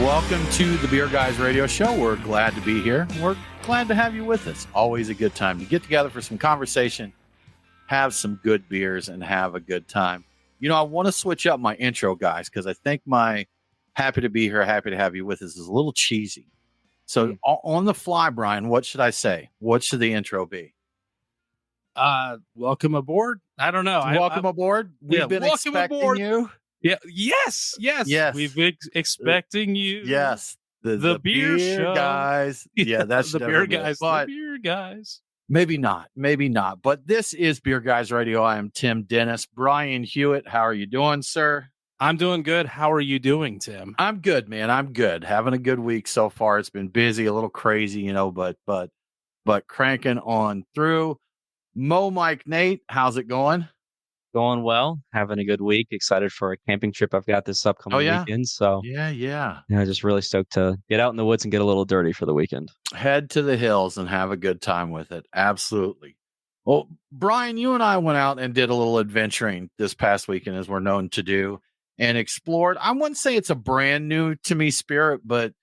Welcome to the Beer Guys Radio Show. We're glad to be here. We're glad to have you with us. Always a good time to get together for some conversation, have some good beers, and have a good time. You know, I want to switch up my intro, guys, because I think my happy to be here, happy to have you with us is a little cheesy. So on the fly, Brian, what should I say? What should the intro be? Welcome aboard. I don't know. Welcome aboard. We've been expecting you. Yeah. Yes. We've been expecting you. Yes. The beer show. Guys. Yeah, that's the beer guys. The beer guys. Maybe not. But this is Beer Guys Radio. I am Tim Dennis. Brian Hewitt. How are you doing, sir? I'm doing good. How are you doing, Tim? I'm good, man. I'm good. Having a good week so far. It's been busy, a little crazy, you know, but cranking on through. Mo, Mike, Nate, how's it going? Going well. Having a good week. Excited for a camping trip I've got this upcoming weekend. So yeah. Just really stoked to get out in the woods and get a little dirty for the weekend. Head to the hills and have a good time with it. Absolutely. Well, Brian, you and I went out and did a little adventuring this past weekend, as we're known to do, and explored. I wouldn't say it's a brand new to me spirit, but,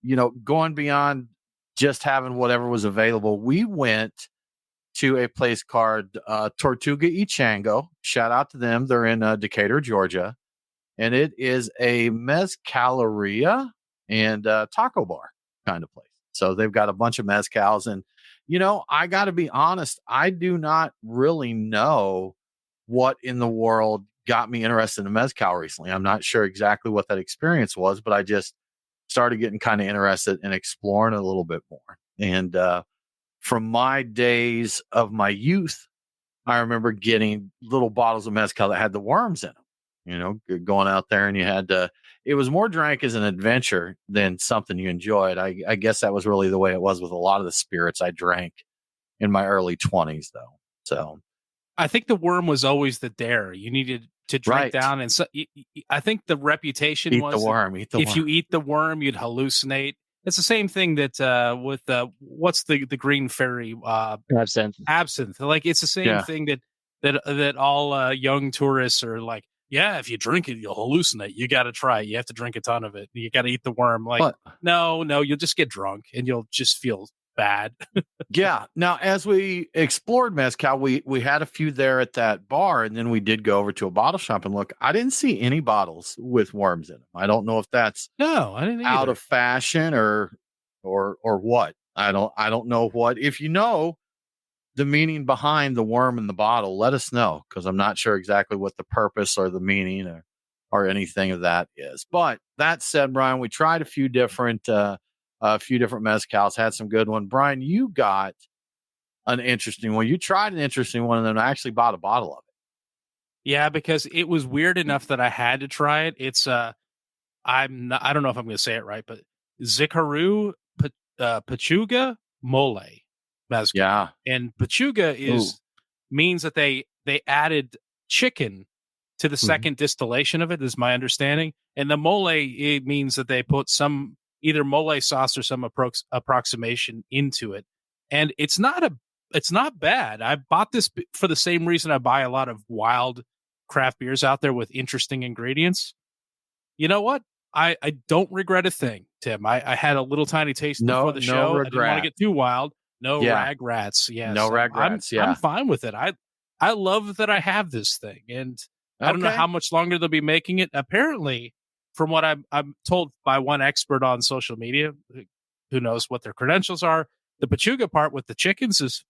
you know, going beyond just having whatever was available, we went to a place called Tortuga y Chango. Shout out to them. They're in Decatur, Georgia. And it is a mezcaleria and taco bar kind of place. So they've got a bunch of mezcals. And, you know, I got to be honest, I do not really know what in the world got me interested in mezcal recently. I'm not sure exactly what that experience was, but I just started getting kind of interested in exploring a little bit more. And from my days of my youth, I remember getting little bottles of mezcal that had the worms in them, you know, going out there, and you had to, it was more drank as an adventure than something you enjoyed. I guess that was really the way it was with a lot of the spirits I drank in my early 20s, though. So I think the worm was always the dare. You needed to drink down. And so I think the reputation was the worm. If you eat the worm, you'd hallucinate. It's the same thing that with what's the green fairy absinthe. Like it's the same thing that all young tourists are like, yeah, if you drink it, you'll hallucinate. You got to try it. You have to drink a ton of it. You got to eat the worm. Like, no, you'll just get drunk and you'll just feel bad. Yeah. Now, as we explored mezcal, we had a few there at that bar, and then we did go over to a bottle shop and look. I didn't see any bottles with worms in them. I don't know if that's I didn't out of fashion or what. I don't know what. If you know the meaning behind the worm in the bottle, let us know, because I'm not sure exactly what the purpose or the meaning or anything of that is. But that said, Brian, we tried a few different mezcals, had some good one. Brian, you got an interesting one. You tried an interesting one, and then I actually bought a bottle of it. Yeah, because it was weird enough that I had to try it. It's I don't know if I'm going to say it right, but Zikaru Pachuga Mole mezcal. Yeah, and Pachuga means that they added chicken to the second distillation of it, is my understanding. And the mole, it means that they put some either mole sauce or some approximation into it. And it's not bad. I bought this for the same reason I buy a lot of wild craft beers out there with interesting ingredients. You know what? I don't regret a thing, Tim. I had a little tiny taste before the show. I didn't want to get too wild. Rag rats. Yes. No rag rats. I'm fine with it. I love that I have this thing. And I don't know how much longer they'll be making it. Apparently, from what I'm told by one expert on social media, who knows what their credentials are, the Pachuga part with the chickens is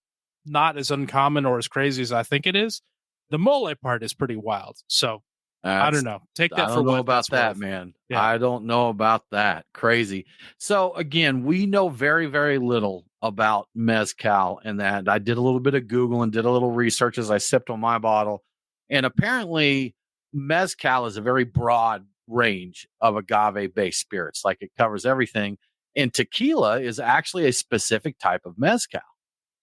not as uncommon or as crazy as I think it is. The mole part is pretty wild. So I don't know. Take that for what. I don't know about that, man. Yeah. I don't know about that. Crazy. So again, we know very, very little about mezcal, and that I did a little bit of Google and did a little research as I sipped on my bottle. And apparently mezcal is a very broad range of agave-based spirits. Like, it covers everything. And tequila is actually a specific type of mezcal,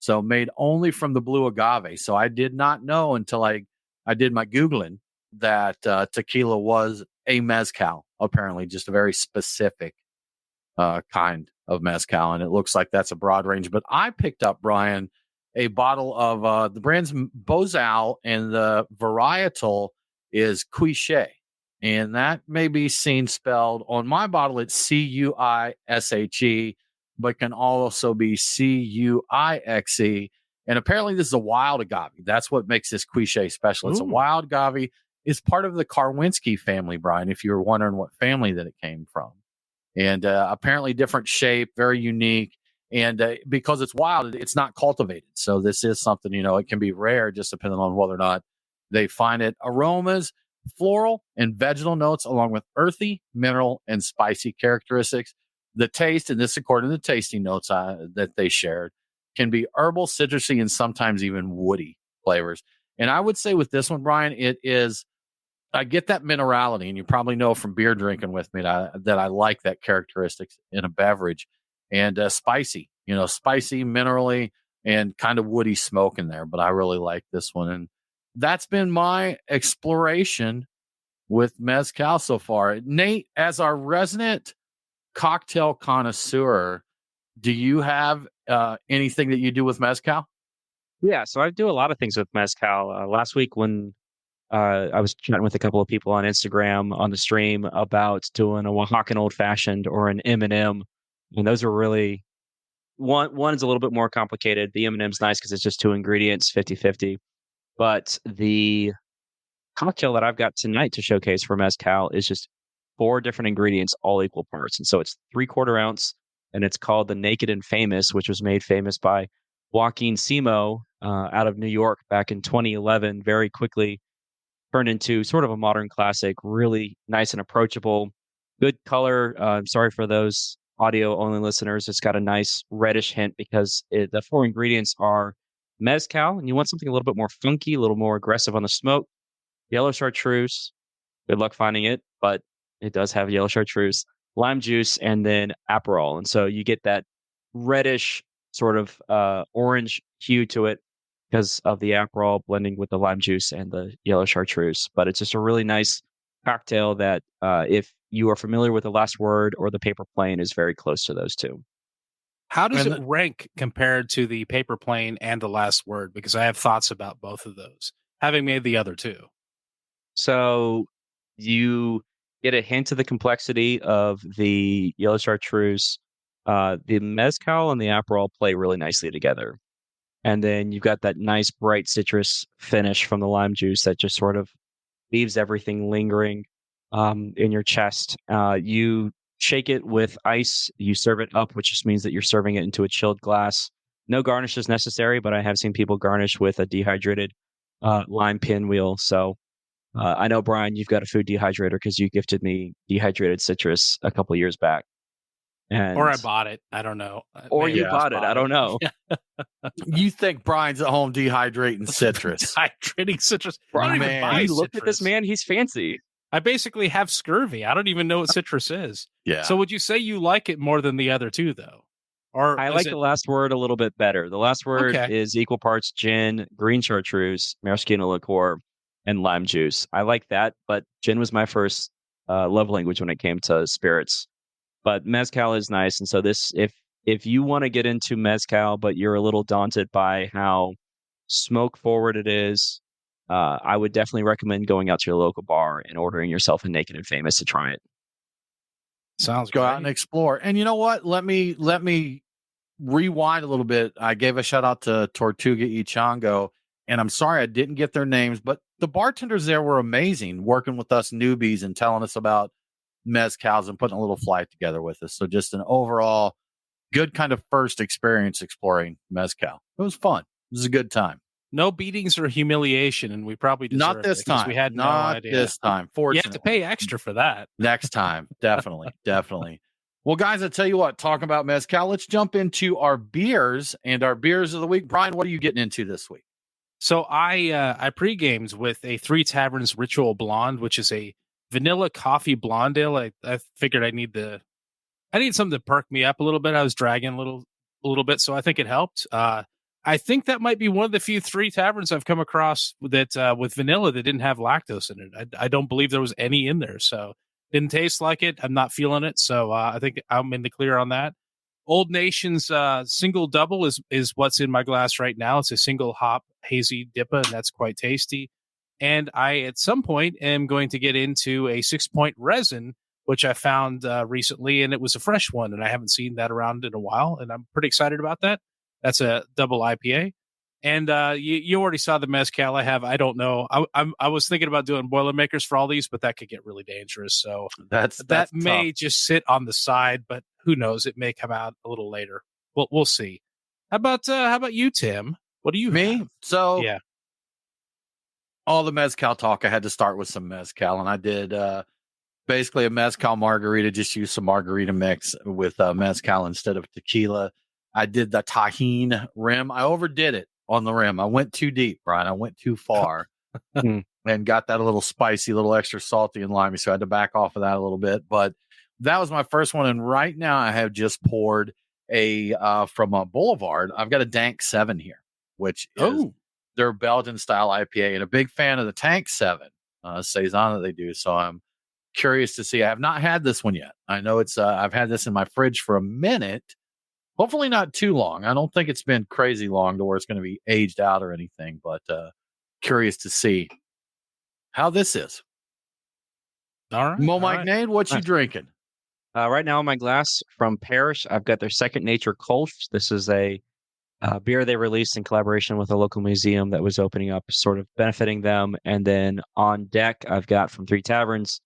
so made only from the blue agave. So I did not know until I did my Googling that tequila was a mezcal, apparently just a very specific kind of mezcal. And it looks like that's a broad range. But I picked up, Brian, a bottle of the brand's Bozal, and the varietal is Quiche. And that may be seen spelled on my bottle. It's Cuishe, but can also be Cuixe. And apparently this is a wild agave. That's what makes this Cuishe special. It's a wild agave. It's part of the Karwinski family, Brian, if you were wondering what family that it came from. And apparently different shape, very unique. And because it's wild, it's not cultivated. So this is something, it can be rare just depending on whether or not they find it. Aromas, floral and vegetal notes, along with earthy, mineral, and spicy characteristics. The taste, and this according to the tasting notes that they shared, can be herbal, citrusy, and sometimes even woody flavors. And I would say with this one, Brian, I get that minerality, and you probably know from beer drinking with me that I like that characteristics in a beverage. And spicy, spicy, minerally, and kind of woody smoke in there. But I really like this one. And that's been my exploration with Mezcal so far. Nate, as our resident cocktail connoisseur, do you have anything that you do with Mezcal? Yeah, so I do a lot of things with Mezcal. Last week when I was chatting with a couple of people on Instagram on the stream about doing a Oaxacan Old Fashioned or an M&M, and those are really, one is a little bit more complicated. The M&M's nice because it's just 2 ingredients, 50-50. But the cocktail that I've got tonight to showcase for Mezcal is just 4 different ingredients, all equal parts. And so it's 3/4 ounce, and it's called the Naked and Famous, which was made famous by Joaquin Simo out of New York back in 2011. Very quickly turned into sort of a modern classic, really nice and approachable, good color. I'm sorry for those audio-only listeners. It's got a nice reddish hint because the 4 ingredients are Mezcal, and you want something a little bit more funky, a little more aggressive on the smoke. Yellow chartreuse, good luck finding it, but it does have yellow chartreuse, lime juice, and then Aperol. And so you get that reddish sort of orange hue to it because of the Aperol blending with the lime juice and the yellow chartreuse. But it's just a really nice cocktail that if you are familiar with the Last Word or the Paper Plane, is very close to those two. How does it rank compared to the Paper Plane and the Last Word? Because I have thoughts about both of those, having made the other two. So you get a hint of the complexity of the yellow chartreuse. The Mezcal and the Aperol play really nicely together. And then you've got that nice bright citrus finish from the lime juice that just sort of leaves everything lingering in your chest. You shake it with ice. You serve it up, which just means that you're serving it into a chilled glass. No garnish is necessary, but I have seen people garnish with a dehydrated lime pinwheel. So I know, Brian, you've got a food dehydrator because you gifted me dehydrated citrus a couple years back. Or I bought it. I don't know. Or you bought it. I don't know. You think Brian's at home dehydrating citrus? Dehydrating citrus. Man, you look at this man. He's fancy. I basically have scurvy. I don't even know what citrus is. Yeah. So would you say you like it more than the other two, though? Or I like the Last Word a little bit better. The Last Word is equal parts gin, green chartreuse, maraschino liqueur, and lime juice. I like that, but gin was my first love language when it came to spirits. But Mezcal is nice, and so this, if you want to get into Mezcal, but you're a little daunted by how smoke forward it is, I would definitely recommend going out to your local bar and ordering yourself a Naked and Famous to try it. Sounds Go great. out and explore. And you know what? Let me rewind a little bit. I gave a shout out to Tortuga y Chango, and I'm sorry I didn't get their names, but the bartenders there were amazing, working with us newbies and telling us about mezcals and putting a little flight together with us. So just an overall good kind of first experience exploring mezcal. It was fun. It was a good time. No beatings or humiliation, and we probably deserved not this it because time. We had not no idea. this time. Fortunately, you have to pay extra for that next time. Definitely. Well, guys, I tell you what. Talking about mezcal, let's jump into our beers and our beers of the week. Brian, what are you getting into this week? So I pre-gamed with a Three Taverns Ritual Blonde, which is a vanilla coffee blonde ale. I figured I need something to perk me up a little bit. I was dragging a little bit, so I think it helped. I think that might be one of the few Three Taverns I've come across that with vanilla that didn't have lactose in it. I don't believe there was any in there, so didn't taste like it. I'm not feeling it, so I think I'm in the clear on that. Old Nation's single double is what's in my glass right now. It's a single hop hazy dippa, and that's quite tasty. And I, at some point, am going to get into a 6-point resin, which I found recently, and it was a fresh one, and I haven't seen that around in a while, and I'm pretty excited about that. That's a double IPA. And you already saw the mezcal I have. I don't know. I was thinking about doing Boilermakers for all these, but that could get really dangerous. So that may tough. just sit on the side, but who knows? It may come out a little later. We'll see. How about you, Tim? What do you have? So yeah, all the mezcal talk, I had to start with some mezcal, and I did basically a mezcal margarita. Just use some margarita mix with mezcal instead of tequila. I did the tahine rim. I overdid it on the rim. I went too deep, Brian. I went too far and got that a little spicy, a little extra salty and limey. So I had to back off of that a little bit. But that was my first one. And right now I have just poured from a Boulevard. I've got a Dank 7 here, which is their Belgian style IPA, and a big fan of the Tank 7 Saison that they do. So I'm curious to see. I have not had this one yet. I know it's I've had this in my fridge for a minute. Hopefully not too long. I don't think it's been crazy long to where it's going to be aged out or anything, but curious to see how this is. all right. Mo Mike Nade, what you drinking? Right now in my glass from Parrish, I've got their Second Nature Kolsch. This is a beer they released in collaboration with a local museum that was opening up, sort of benefiting them. And then on deck, I've got from Three Taverns,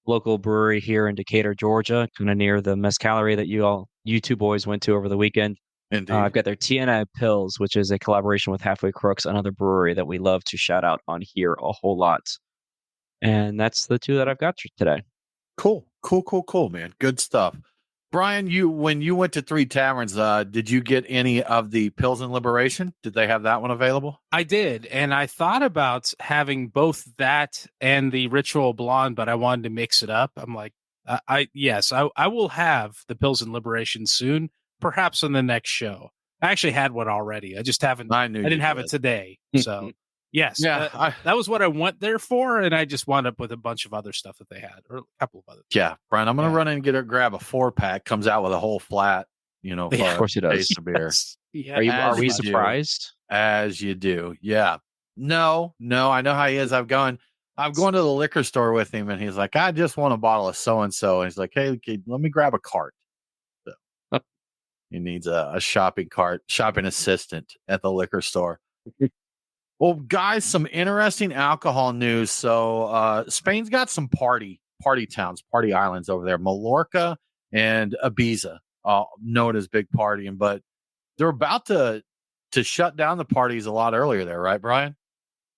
local brewery here in Decatur, Georgia, kind of near the Mezcalery that you two boys went to over the weekend. Indeed. I've got their TNI Pills, which is a collaboration with Halfway Crooks, another brewery that we love to shout out on here a whole lot. And that's the two that I've got today. Cool, man. Good stuff. Brian, when you went to Three Taverns, did you get any of the Pilsen Liberation? Did they have that one available? I did, and I thought about having both that and the Ritual Blonde, but I wanted to mix it up. I'm like, I will have the Pilsen Liberation soon, perhaps on the next show. I actually had one already. I just haven't. I didn't have it today, so. Yes, that was what I went there for, and I just wound up with a bunch of other stuff that they had, or a couple of other things. Yeah, Brian, I'm going to run in and grab a 4-pack. Comes out with a whole flat, of course it does. Of beer. Yeah. Are we surprised? As you do, yeah. No, I know how he is. I'm going to the liquor store with him, and he's like, I just want a bottle of so and so. And he's like, hey, let me grab a cart. So he needs a shopping assistant at the liquor store. Well, guys, some interesting alcohol news. So Spain's got some party towns, party islands over there, Mallorca and Ibiza, known as big partying, but they're about to shut down the parties a lot earlier there, right, Brian?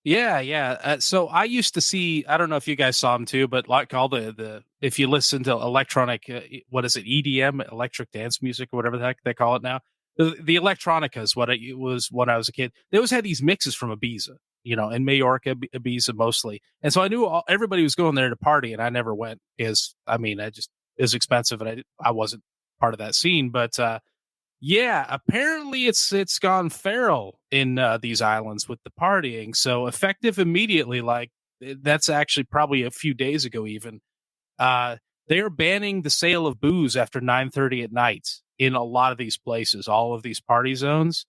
Yeah. So I used to see, I don't know if you guys saw them too, but like all the if you listen to electronic, what is it, EDM, electric dance music, or whatever the heck they call it now. The electronica is what it was when I was a kid. They always had these mixes from Ibiza, and Mallorca, Ibiza mostly. And so I knew everybody was going there to party, and I never went because, it was expensive, and I wasn't part of that scene. But yeah, apparently it's gone feral in these islands with the partying. So effective immediately, like that's actually probably a few days ago even. They are banning the sale of booze after 9:30 at night in a lot of these places, all of these party zones.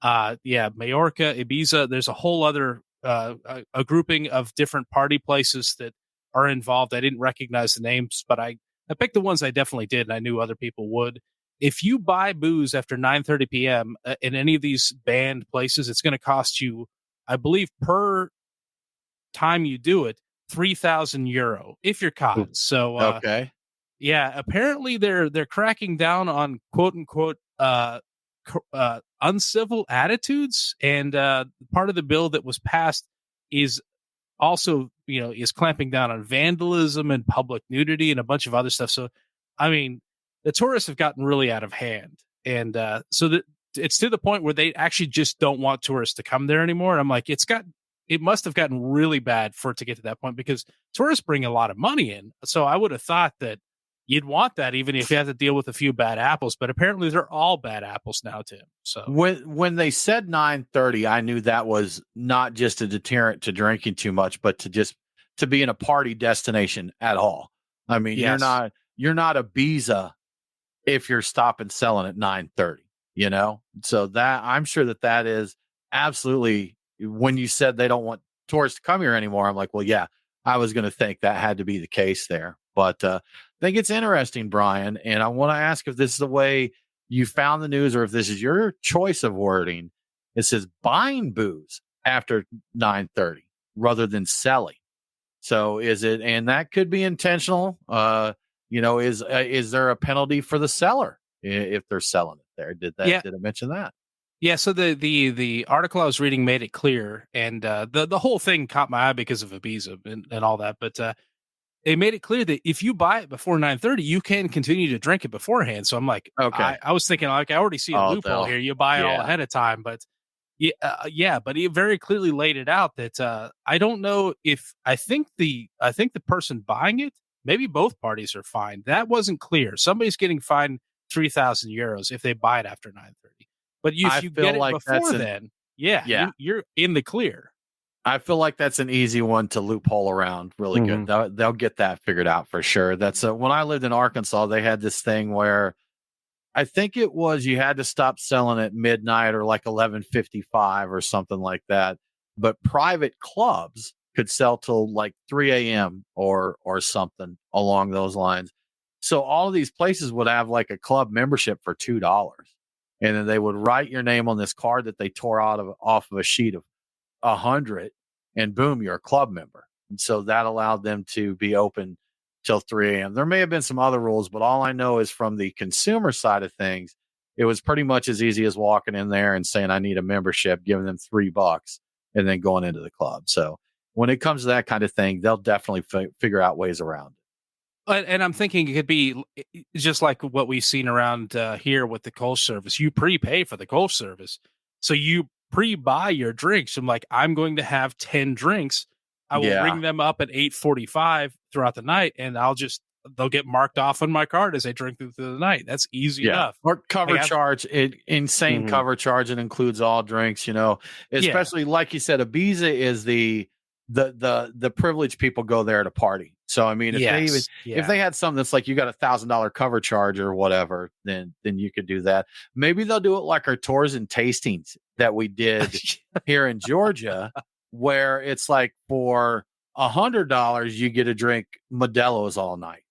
Mallorca, Ibiza, there's a whole other a grouping of different party places that are involved. I didn't recognize the names, but I picked the ones I definitely did, and I knew other people would. If you buy booze after 9:30 p.m. In any of these banned places, it's going to cost you, I believe, per time you do it, €3,000 if you're caught. So okay. Yeah, apparently they're cracking down on quote unquote uncivil attitudes, and part of the bill that was passed is also is clamping down on vandalism and public nudity and a bunch of other stuff. So the tourists have gotten really out of hand, and it's to the point where they actually just don't want tourists to come there anymore. And I'm like, it must have gotten really bad for it to get to that point, because tourists bring a lot of money in. So I would have thought that you'd want that even if you have to deal with a few bad apples, but apparently they're all bad apples now, Tim. So when they said 9:30, I knew that was not just a deterrent to drinking too much, but to be in a party destination at all. Yes. You're not Ibiza if you're stopping selling at 9:30, So that I'm sure that is absolutely, when you said they don't want tourists to come here anymore. I'm like, well, yeah, I was going to think that had to be the case there. But I think it's interesting, Brian. And I want to ask if this is the way you found the news or if this is your choice of wording. It says buying booze after 9:30 rather than selling. So is it, and that could be intentional. Is there a penalty for the seller if they're selling it there? Did I mention that? Yeah, so the article I was reading made it clear, and the whole thing caught my eye because of Ibiza and all that. But it made it clear that if you buy it before 9:30, you can continue to drink it beforehand. So I'm like, okay, I was thinking like I already see a loophole here. You buy it all ahead of time, but but he very clearly laid it out that I don't know if I think the person buying it, maybe both parties are fined. That wasn't clear. Somebody's getting fined €3,000 if they buy it after 9:30. But if you get it before then, you're in the clear. I feel like that's an easy one to loophole around really good. They'll get that figured out for sure. That's when I lived in Arkansas, they had this thing where I think it was you had to stop selling at midnight or like 11:55 or something like that. But private clubs could sell till like 3 a.m. or something along those lines. So all of these places would have like a club membership for $2. And then they would write your name on this card that they tore off of a sheet of 100, and boom, you're a club member. And so that allowed them to be open till 3 a.m. There may have been some other rules, but all I know is from the consumer side of things, it was pretty much as easy as walking in there and saying, I need a membership, giving them $3 and then going into the club. So when it comes to that kind of thing, they'll definitely figure out ways around it. And I'm thinking it could be just like what we've seen around here with the Kolsch service. You prepay for the Kolsch service. So you pre-buy your drinks. I'm like, I'm going to have 10 drinks. I will ring them up at 8:45 throughout the night, and they'll get marked off on my card as I drink through the night. That's easy enough. Or cover charge, insane cover charge. It includes all drinks, especially like you said, Ibiza is the privileged people go there to party. So, I mean, if they had something that's like you got $1,000 cover charge or whatever, then you could do that. Maybe they'll do it like our tours and tastings that we did here in Georgia, where it's like for $100, you get to drink Modelo's all night.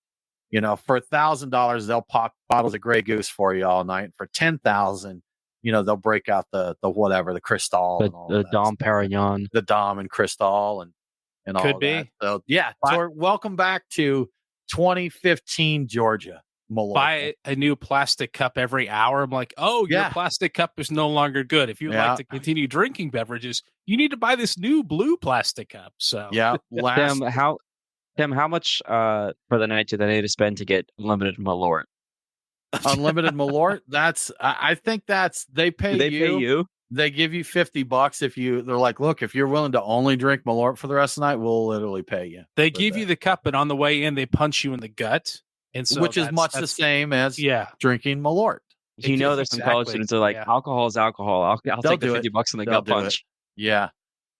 For $1,000, they'll pop bottles of Grey Goose for you all night. For $10,000, they'll break out the whatever, the Cristal, and all the Dom Perignon, the Dom and Cristal, and all could be. That. So so welcome back to 2015 Georgia. Mallorca. Buy a new plastic cup every hour. I'm like, your plastic cup is no longer good. If you'd like to continue drinking beverages, you need to buy this new blue plastic cup. So Tim, how much for the night do they need to spend to get unlimited Malort? Unlimited Malort? I think they pay you. They give you $50 they're like, look, if you're willing to only drink Malort for the rest of the night, we'll literally pay you. They give you the cup, and on the way in, they punch you in the gut. And so which is much the same as drinking Malort. There's some college students that are like, alcohol is alcohol. I'll take the $50 in the gut punch. Yeah.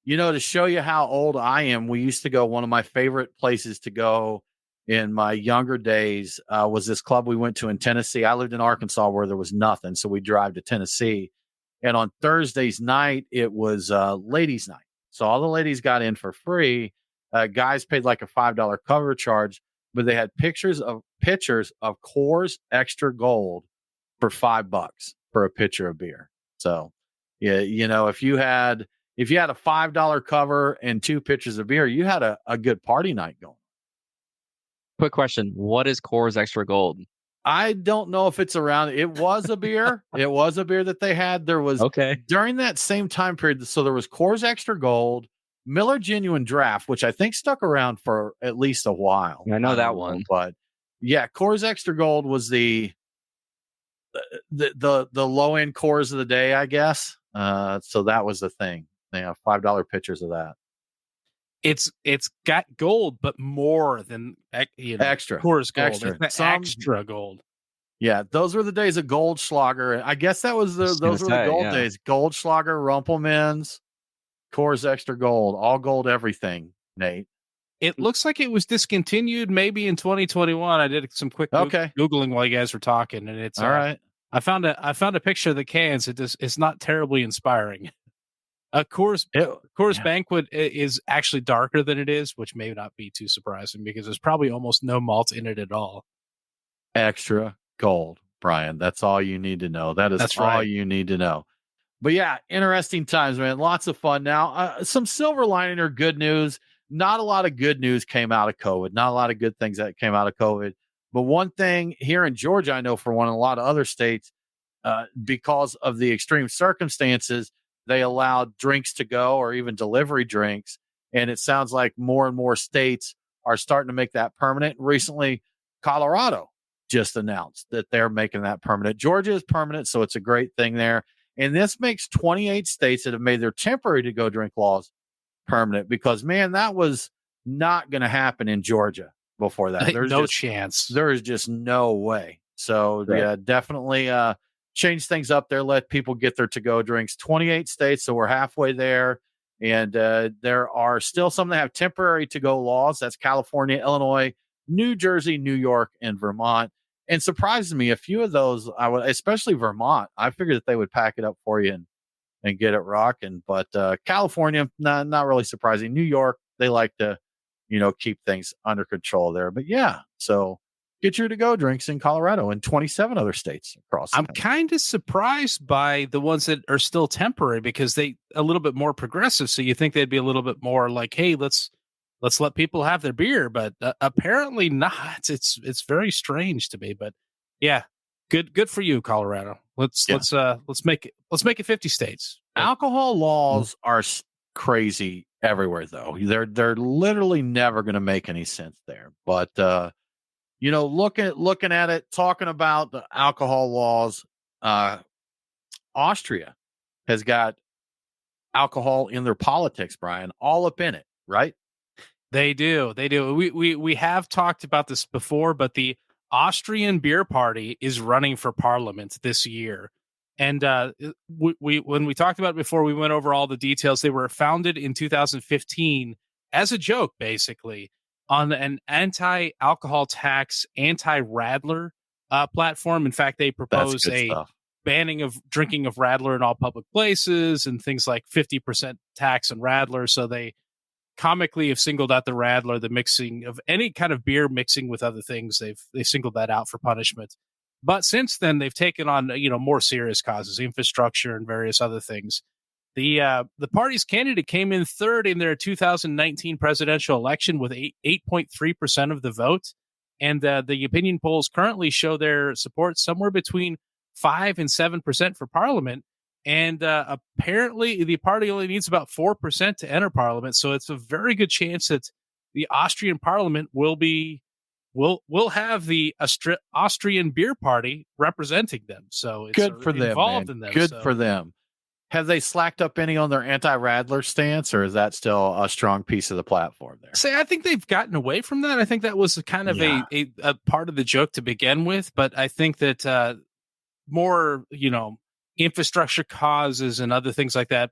To show you how old I am, we used to go, one of my favorite places to go in my younger days was this club we went to in Tennessee. I lived in Arkansas where there was nothing. So we drive to Tennessee. And on Thursday's night, it was ladies' night. So all the ladies got in for free. Guys paid like a $5 cover charge, but they had pitchers of Coors Extra Gold for $5 for a pitcher of beer. So, if you had a $5 cover and 2 pitchers of beer, you had a good party night going. Quick question: what is Coors Extra Gold? I don't know if it's around. It was a beer. It was a beer that they had. There was during that same time period. So there was Coors Extra Gold, Miller Genuine Draft, which I think stuck around for at least a while. I know that one, but Coors Extra Gold was the low end Coors of the day, I guess. So that was the thing. They have $5 pitchers of that. It's got gold, but more than extra Coors Gold. Extra. Extra gold. Yeah, those were the days of Goldschlager. I guess that was those were the gold days. Goldschlager, Rumpelmans, Coors Extra Gold, all gold everything, Nate. It looks like it was discontinued maybe in 2021. I did some quick Googling while you guys were talking, and it's all right. I found a picture of the cans. It's not terribly inspiring. Coors Yeah. Banquet is actually darker than it is, which may not be too surprising because there's probably almost no malt in it at all. Extra gold, Brian. That's all you need to know. That is That's all right. you need to know. But yeah, interesting times, man. Lots of fun. Now, some silver lining or good news. Not a lot of good news came out of COVID. Not a lot of good things that came out of COVID. But one thing here in Georgia, I know for one, in a lot of other states, because of the extreme circumstances, they allowed drinks to go or even delivery drinks. And it sounds like more and more states are starting to make that permanent. Recently, Colorado just announced that they're making that permanent. Georgia is permanent, so it's a great thing there. And this makes 28 states that have made their temporary to go drink laws permanent because, man, that was not going to happen in Georgia before that. There's no just, chance. There is just no way. So, right. Yeah, definitely change things up there. Let people get their to-go drinks. 28 states, so we're halfway there. And there are still some that have temporary to-go laws. That's California, Illinois, New Jersey, New York, and Vermont. And surprises me, a few of those, especially Vermont, I figured that they would pack it up for you and get it rocking. But California, not really surprising. New York, they like to, keep things under control there. But yeah, so get your to-go drinks in Colorado and 27 other states across. I'm kind of surprised by the ones that are still temporary because they a little bit more progressive. So you think they'd be a little bit more like, hey, let's let people have their beer, but apparently not. It's very strange to me, but yeah, good for you, Colorado. Let's make it 50 states. Alcohol laws are crazy everywhere, though. They're literally never going to make any sense there. But looking at it, talking about the alcohol laws, Austria has got alcohol in their politics, Brian, all up in it, right? They do. We have talked about this before, but the Austrian beer party is running for parliament this year. And when we talked about it before, we went over all the details. They were founded in 2015 as a joke, basically, on an anti-alcohol tax, anti-Radler platform. In fact, they propose banning of drinking of Radler in all public places and things like 50% tax on Radler. So they comically have singled out the Radler, the mixing of any kind of beer mixing with other things. They singled that out for punishment. But since then, they've taken on more serious causes, infrastructure and various other things. The party's candidate came in third in their 2019 presidential election with 8.3% of the vote, and the opinion polls currently show their support somewhere between 5 and 7% for parliament. And apparently, the party only needs about 4% to enter parliament. So it's a very good chance that the Austrian parliament will have the Austrian beer party representing them. So it's good for them, involved man. in them. Good for them. Have they slacked up any on their anti-Radler stance, or is that still a strong piece of the platform there? I think they've gotten away from that. I think that was kind of a part of the joke to begin with. But I think that more, infrastructure causes and other things like that,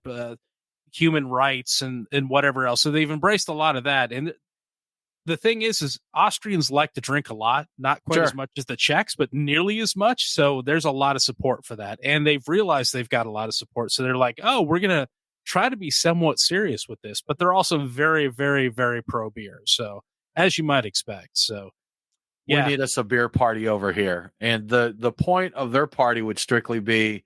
human rights and whatever else. So they've embraced a lot of that. And the thing is Austrians like to drink a lot, not quite as much as the Czechs, but nearly as much. So there's a lot of support for that. And they've realized they've got a lot of support. So they're like, oh, we're going to try to be somewhat serious with this. But they're also very, very, very pro beer. So as you might expect. So we need us a beer party over here. And the point of their party would strictly be,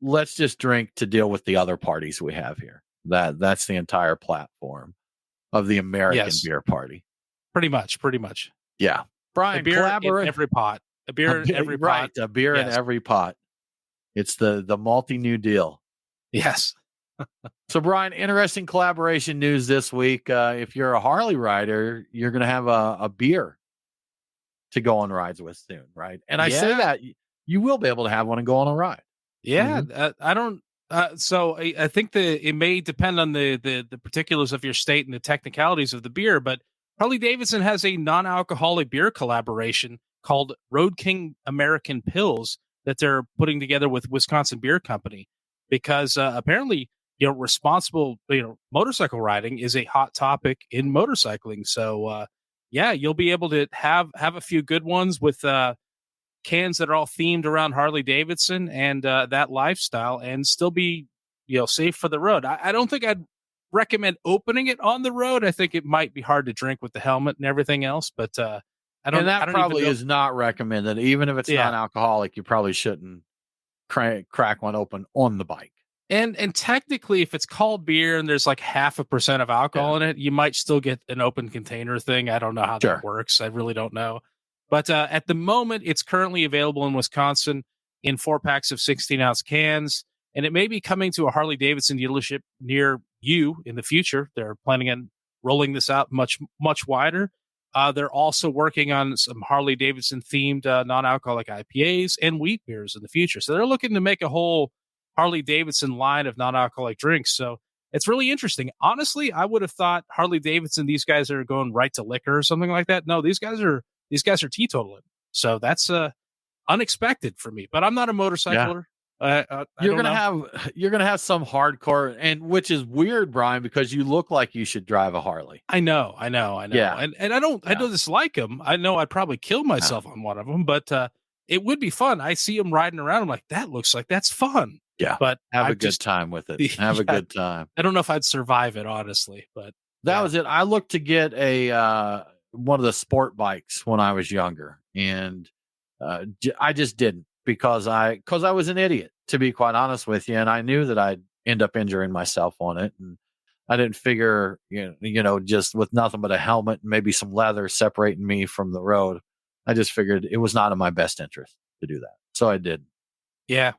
let's just drink to deal with the other parties we have here. That's the entire platform of the American beer party. Pretty much. Yeah. Brian, a beer in every pot. A beer in every pot. Right, a beer in every pot. It's the multi-new deal. Yes. So, Brian, interesting collaboration news this week. If you're a Harley rider, you're going to have a beer to go on rides with soon, right? And I say that you will be able to have one and go on a ride. Yeah, I don't. So I think it may depend on the particulars of your state and the technicalities of the beer, but Harley Davidson has a non-alcoholic beer collaboration called Road King American Pills that they're putting together with Wisconsin Beer Company because apparently, responsible, motorcycle riding is a hot topic in motorcycling. So, you'll be able to have a few good ones with cans that are all themed around Harley Davidson and that lifestyle and still be safe for the road. I don't think I'd recommend opening it on the road. I think it might be hard to drink with the helmet and everything else, but I don't. And that I don't probably even know. is not recommended. Even if it's Yeah. non-alcoholic, you probably shouldn't crack one open on the bike. And technically, if it's called beer and there's like 0.5% of alcohol in it, you might still get an open container thing. I don't know how that works. I really don't know. But at the moment, it's currently available in Wisconsin in 4-packs of 16-ounce cans, and it may be coming to a Harley Davidson dealership near you in the future. They're planning on rolling this out much wider. They're also working on some Harley Davidson themed non-alcoholic IPAs and wheat beers in the future. So they're looking to make a whole Harley Davidson line of non-alcoholic drinks. So it's really interesting. Honestly, I would have thought Harley Davidson, these guys are going right to liquor or something like that. No, these guys are teetotaling. So that's unexpected for me. But I'm not a motorcycler. You're gonna have some hardcore, and which is weird, Brian, because you look like you should drive a Harley. I know. Yeah. And I don't dislike them. I know I'd probably kill myself on one of them, but it would be fun. I see them riding around. I'm like, that looks like that's fun. Yeah. But have a good time with it. Have a good time. I don't know if I'd survive it, honestly, but that was it. I looked to get a one of the sport bikes when I was younger, and I just didn't because I was an idiot, to be quite honest with you, and I knew that I'd end up injuring myself on it, and I didn't figure, just with nothing but a helmet and maybe some leather separating me from the road, I just figured it was not in my best interest to do that, so I didn't. Yeah.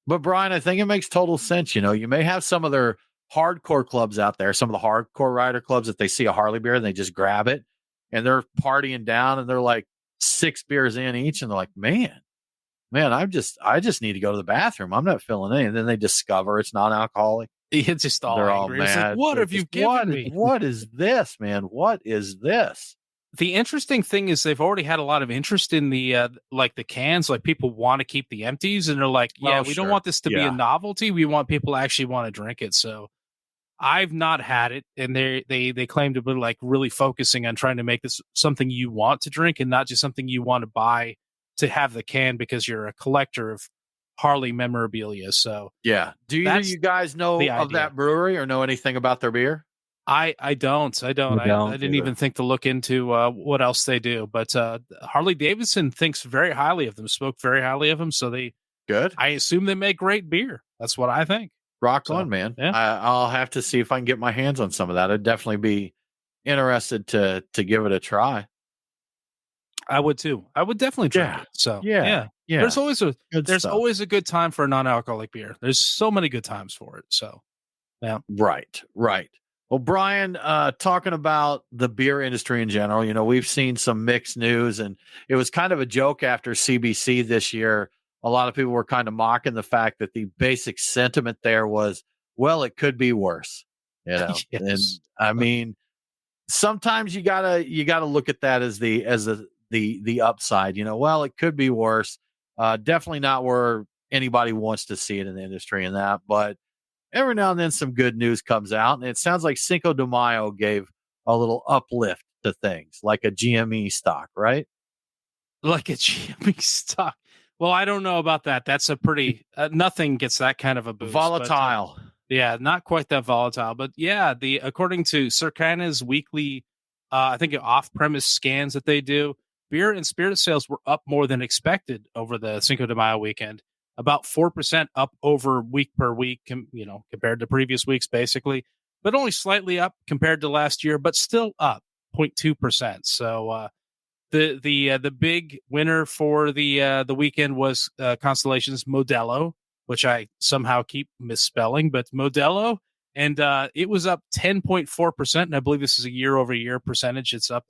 But Brian, I think it makes total sense. You may have some of their hardcore clubs out there, some of the hardcore rider clubs, that they see a Harley beer and they just grab it and they're partying down and they're like 6 beers in each. And they're like, man, I just need to go to the bathroom. I'm not feeling any. And then they discover it's non-alcoholic. It's just all they're angry. all mad. It's like, what have you given me? What is this, man? What is this? The interesting thing is they've already had a lot of interest in the the cans. Like, people want to keep the empties, and they're like, we don't want this to be a novelty. We want people to actually want to drink it. So I've not had it, and they claim to be like really focusing on trying to make this something you want to drink and not just something you want to buy to have the can because you're a collector of Harley memorabilia. So yeah, do you guys know of that brewery or know anything about their beer? I don't. I didn't even think to look into what else they do. But Harley Davidson thinks very highly of them, spoke very highly of them. So good. I assume they make great beer. That's what I think. Rock on, man. Yeah. I'll have to see if I can get my hands on some of that. I'd definitely be interested to give it a try. I would too. I would definitely try it. So yeah. There's always a good time for a non-alcoholic beer. There's so many good times for it. So yeah. Right. Well, Brian, talking about the beer industry in general, we've seen some mixed news, and it was kind of a joke after CBC this year. A lot of people were kind of mocking the fact that the basic sentiment there was, well, it could be worse, Yes. And I mean, sometimes you gotta look at that as the upside, well, it could be worse. Definitely not where anybody wants to see it in the industry and that, but every now and then some good news comes out, and it sounds like Cinco de Mayo gave a little uplift to things, like a GME stock, right? Like a GME stock. Well, I don't know about that. That's a pretty nothing gets that kind of a boost. Volatile. But, not quite that volatile. But yeah, according to Circana's weekly, I think off-premise scans that they do, beer and spirit sales were up more than expected over the Cinco de Mayo weekend. About 4% up over week per week, compared to previous weeks, basically, but only slightly up compared to last year, but still up 0.2%. So the big winner for the weekend was Constellation's Modelo, which I somehow keep misspelling, but Modelo, and it was up 10.4%, and I believe this is a year-over-year percentage. It's up.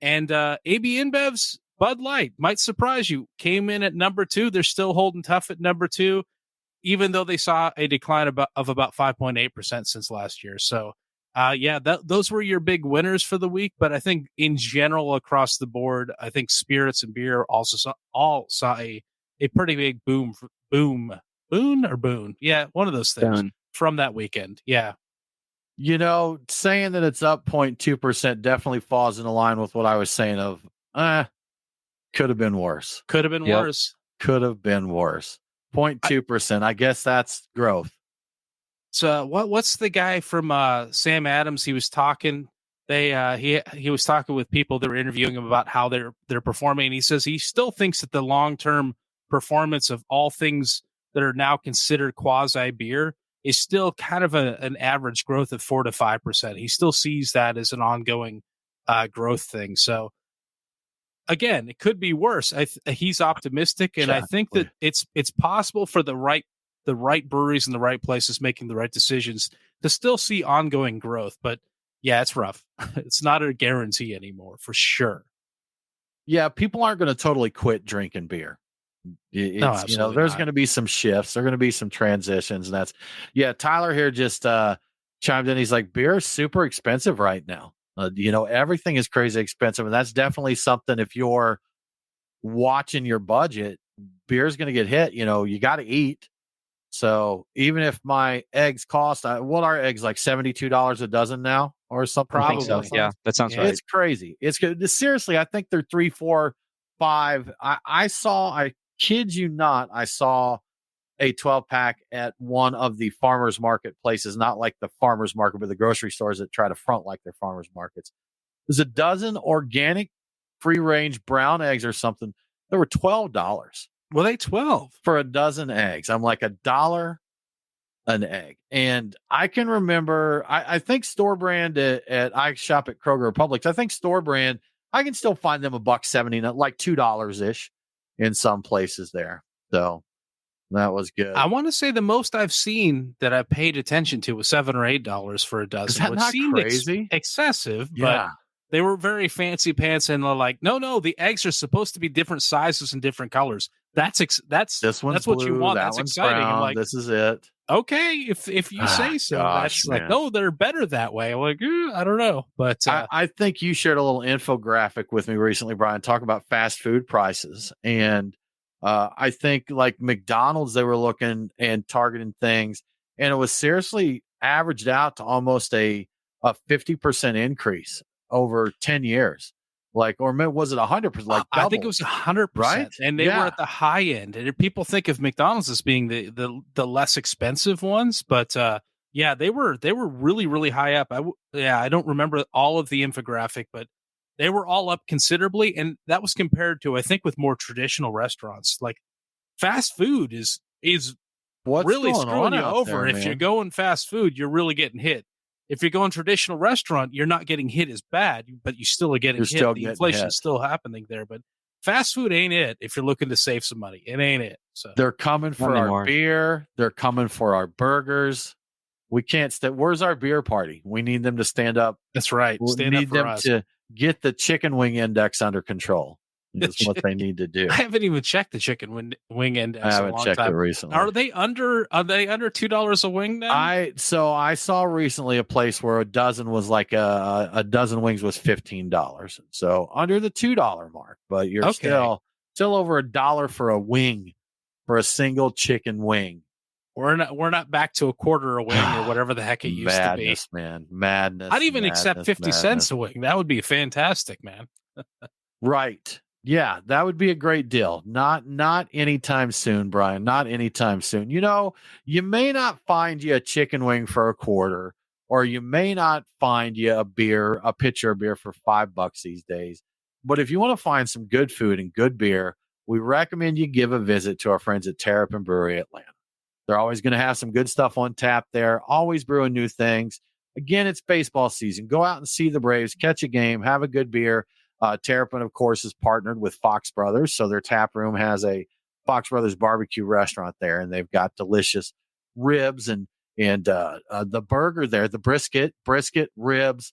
And AB InBev's Bud Light might surprise you. Came in at number 2. They're still holding tough at number 2, even though they saw a decline of about 5.8% since last year. So, those were your big winners for the week. But I think in general, across the board, I think spirits and beer also saw a pretty big boon. Yeah, one of those things from that weekend. Yeah. Saying that it's up 0.2% definitely falls in line with what I was saying of, could have been worse. Could have been worse. Could have been worse. 0.2%. I guess that's growth. So what's the guy from Sam Adams? He was talking. He was talking with people that were interviewing him about how they're performing, and he says he still thinks that the long-term performance of all things that are now considered quasi beer is still kind of an average growth of 4 to 5%. He still sees that as an ongoing growth thing. So again, it could be worse. He's optimistic, and I think that it's possible for the right breweries in the right places making the right decisions to still see ongoing growth. But yeah, it's rough. It's not a guarantee anymore, for sure. Yeah, people aren't going to totally quit drinking beer. No, absolutely there's not. going to be some shifts. There are going to be some transitions. And Tyler here just chimed in. He's like, beer is super expensive right now. Everything is crazy expensive. And that's definitely something, if you're watching your budget, beer is going to get hit. You got to eat. So even if my eggs cost, what are eggs, like $72 a dozen now or something? Probably. So. Yeah, that sounds right. It's crazy. It's good. Seriously, I think they're 3, 4, 5. I kid you not, I saw a 12-pack at one of the farmers market places, not like the farmers market, but the grocery stores that try to front like they're farmers markets. There's a dozen organic free-range brown eggs or something. They were $12. Were they 12 for a dozen eggs? I'm like, $1 an egg. And I can remember, I think store brand I shop at Kroger or Publix. I think store brand, I can still find them $1.70, like $2 ish in some places there. So that was good. I want to say the most I've seen that I paid attention to was $7 or $8 for a dozen. Is that not crazy? Excessive, Yeah. But they were very fancy pants, and they're like, no, the eggs are supposed to be different sizes and different colors. That's this one's that's what blue, you want. that That's one's exciting. brown, I'm like, this is it. Okay, if you say so. Gosh, that's like, no, they're better that way. I'm like, I don't know, but I think you shared a little infographic with me recently, Brian, talking about fast food prices, and I think like McDonald's, they were looking and targeting things, and it was seriously averaged out to almost a 50% increase over 10 years. Like, or was it 100%? Like, I think it was 100%, right? And they were at the high end. And people think of McDonald's as being the less expensive ones, but they were really, really high up. I don't remember all of the infographic, but they were all up considerably, and that was compared to, I think, with more traditional restaurants. Like, fast food is really screwing you over. If you're going fast food, you're really getting hit. If you're going traditional restaurant, you're not getting hit as bad, but you still are getting hit. The inflation's still happening there, but fast food ain't it if you're looking to save some money. It ain't it. So they're coming for our beer. They're coming for our burgers. We can't where's our beer party? We need them to stand up. That's right. We need them to get the chicken wing index under control. That's what they need to do. I haven't even checked the chicken wing index. I haven't checked it recently. Are they under $2 a wing now? I saw recently a place where a dozen was like a dozen wings was $15. So under the $2 mark, but you're still over $1 for a wing, for a single chicken wing. We're not back to a quarter a wing or whatever the heck it used to be. Madness. I'd even accept 50 cents a wing. That would be fantastic, man. Right. Yeah, that would be a great deal. Not anytime soon, Brian. Not anytime soon. You may not find you a chicken wing for a quarter, or you may not find you a pitcher of beer for $5 these days. But if you want to find some good food and good beer, we recommend you give a visit to our friends at Terrapin Brewery Atlanta. They're always going to have some good stuff on tap there, always brewing new things. Again, it's baseball season. Go out and see the Braves, catch a game, have a good beer. Terrapin, of course, is partnered with Fox Brothers, so their tap room has a Fox Brothers barbecue restaurant there, and they've got delicious ribs and the burger there, the brisket, ribs,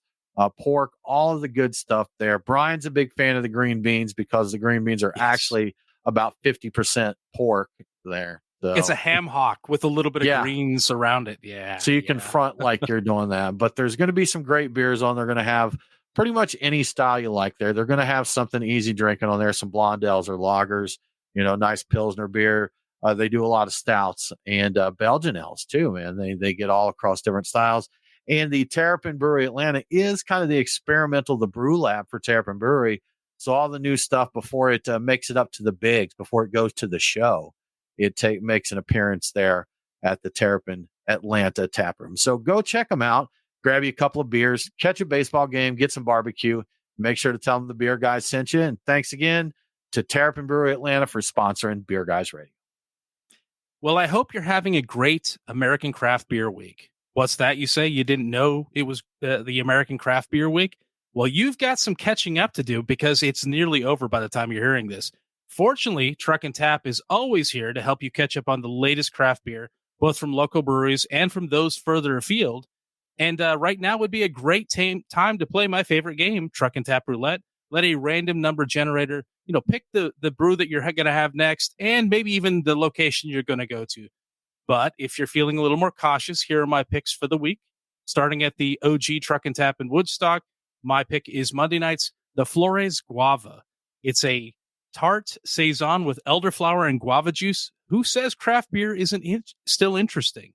pork, all of the good stuff there. Brian's a big fan of the green beans because the green beans are actually about 50% pork there. So it's a ham hock with a little bit of greens around it. Yeah. So you can front like you're doing that, but there's going to be some great beers on. They're going to have pretty much any style you like there. They're going to have something easy drinking on there, some Blondels or lagers, nice Pilsner beer. They do a lot of stouts and Belgian ales too, man. They get all across different styles. And the Terrapin Brewery Atlanta is kind of the brew lab for Terrapin Brewery. So all the new stuff before it makes it up to the bigs, before it goes to the show, it makes an appearance there at the Terrapin Atlanta tap room. So go check them out, grab you a couple of beers, catch a baseball game, get some barbecue. Make sure to tell them the Beer Guys sent you. And thanks again to Terrapin Brewery Atlanta for sponsoring Beer Guys Radio. Well, I hope you're having a great American Craft Beer Week. What's that you say? You didn't know it was the American Craft Beer Week? Well, you've got some catching up to do because it's nearly over by the time you're hearing this. Fortunately, Truck and Tap is always here to help you catch up on the latest craft beer, both from local breweries and from those further afield. And right now would be a great time to play my favorite game, Truck and Tap Roulette. Let a random number generator, pick the brew that you're going to have next and maybe even the location you're going to go to. But if you're feeling a little more cautious, here are my picks for the week. Starting at the OG Truck and Tap in Woodstock, my pick is Monday night's the Flores Guava. It's a tart saison with elderflower and guava juice. Who says craft beer isn't still interesting?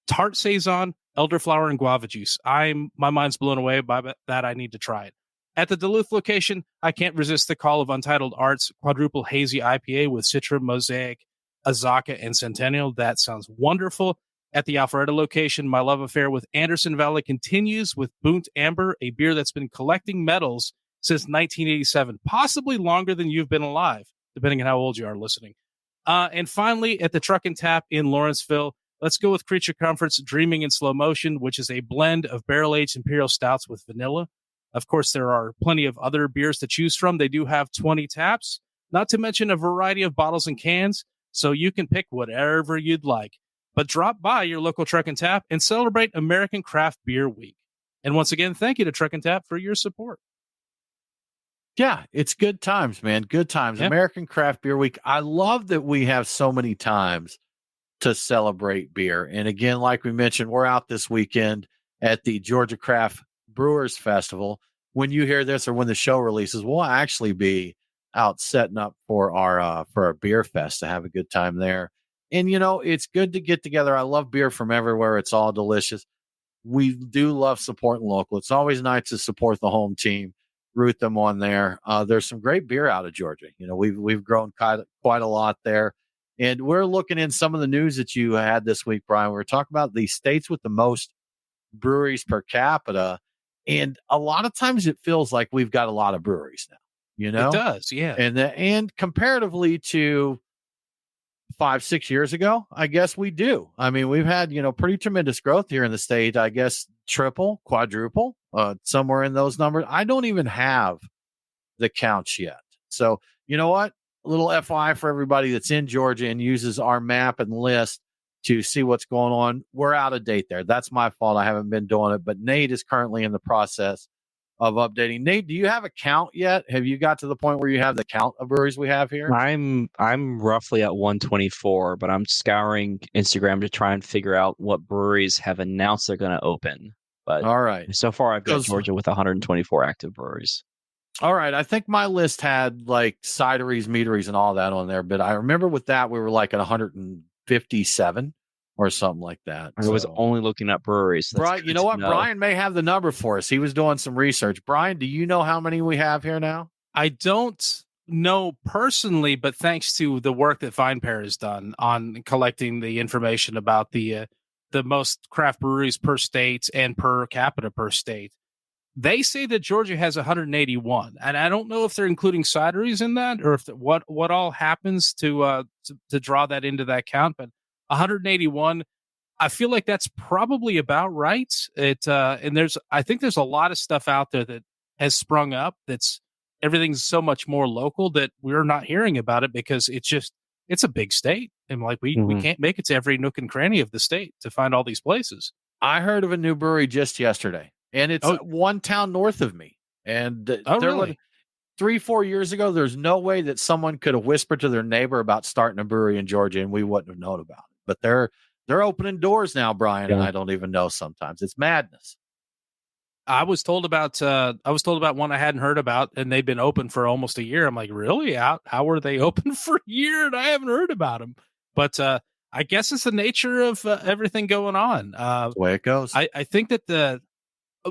Tart saison, elderflower, and guava juice. My mind's blown away by that. I need to try it. At the Duluth location, I can't resist the call of Untitled Arts quadruple hazy IPA with Citra, Mosaic, Azaka, and Centennial. That sounds wonderful. At the Alpharetta location, my love affair with Anderson Valley continues with Boont Amber, a beer that's been collecting medals since 1987, possibly longer than you've been alive, depending on how old you are listening. And finally, at the Truck and Tap in Lawrenceville, let's go with Creature Comforts Dreaming in Slow Motion, which is a blend of barrel-aged imperial stouts with vanilla. Of course, there are plenty of other beers to choose from. They do have 20 taps, not to mention a variety of bottles and cans, so you can pick whatever you'd like. But drop by your local Truck and Tap and celebrate American Craft Beer Week. And once again, thank you to Truck and Tap for your support. Yeah, it's good times, man. Good times. Yep. American Craft Beer Week. I love that we have so many times to celebrate beer. And again, like we mentioned, we're out this weekend at the Georgia Craft Brewers Festival. When you hear this or when the show releases, we'll actually be out setting up for our beer fest to have a good time there. And, it's good to get together. I love beer from everywhere. It's all delicious. We do love supporting local. It's always nice to support the home team, root them on there. There's some great beer out of Georgia. We've grown quite a lot there. And we're looking in some of the news that you had this week, Brian. We were talking about the states with the most breweries per capita. And a lot of times it feels like we've got a lot of breweries now, It does, yeah. And comparatively to 5-6 years ago, I guess we do. I mean, we've had, pretty tremendous growth here in the state, I guess triple, quadruple, somewhere in those numbers. I don't even have the counts yet. So, you know what? A little FYI for everybody that's in Georgia and uses our map and list to see what's going on. We're out of date there. That's my fault. I haven't been doing it, but Nate is currently in the process of updating. Nate, do you have a count yet? Have you got to the point where you have the count of breweries we have here? I'm roughly at 124, but I'm scouring Instagram to try and figure out what breweries have announced they're going to open. But all right, so far I've got Georgia with 124 active breweries. All right, I think my list had like cideries, meaderies, and all that on there, but I remember with that we were like at 157 or something like that. I was only looking at breweries. So Brian, you know what? Brian may have the number for us. He was doing some research. Brian, do you know how many we have here now? I don't know personally, but thanks to the work that VinePair has done on collecting the information about the most craft breweries per state and per capita per state, they say that Georgia has 181, and I don't know if they're including cideries in that or if what all happens to draw that into that count, but 181, I feel like that's probably about right. And I think there's a lot of stuff out there that has sprung up everything's so much more local that we're not hearing about it because it's a big state. And like we can't make it to every nook and cranny of the state to find all these places. I heard of a new brewery just yesterday, and it's one town north of me. And really? 3-4 years ago, there's no way that someone could have whispered to their neighbor about starting a brewery in Georgia and we wouldn't have known about it. But they're opening doors now, Brian, and I don't even know sometimes. It's madness. I was told about one I hadn't heard about, and they'd been open for almost a year. I'm like, really? How were they open for a year and I haven't heard about them? But I guess it's the nature of everything going on. That's the way it goes. I think that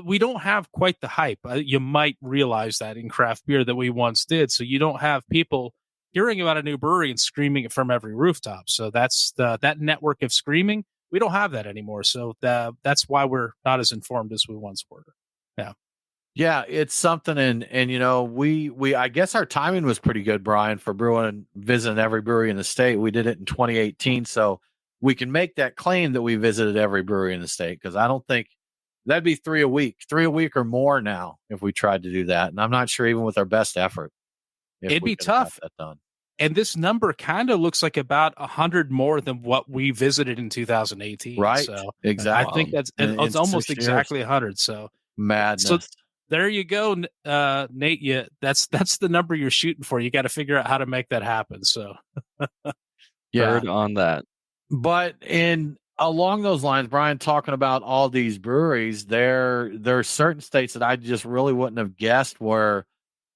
we don't have quite the hype. You might realize that in craft beer that we once did. So you don't have people hearing about a new brewery and screaming it from every rooftop. So that's that network of screaming. We don't have that anymore. So that's why we're not as informed as we once were. Yeah. Yeah, it's something, and we I guess our timing was pretty good, Brian, for brewing visiting every brewery in the state. We did it in 2018, so we can make that claim that we visited every brewery in the state, because I don't think that'd be three a week or more now if we tried to do that, and I'm not sure even with our best effort if It'd we be could have got tough. that done. And this number kind of looks like about 100 more than what we visited in 2018. Right? So Exactly. I think it's In almost 6 years. exactly 100. So Madness. there you go, Nate. That's the number you're shooting for. You got to figure out how to make that happen. So Yeah. Heard on that. But along those lines, Brian, talking about all these breweries, there are certain states that I just really wouldn't have guessed were.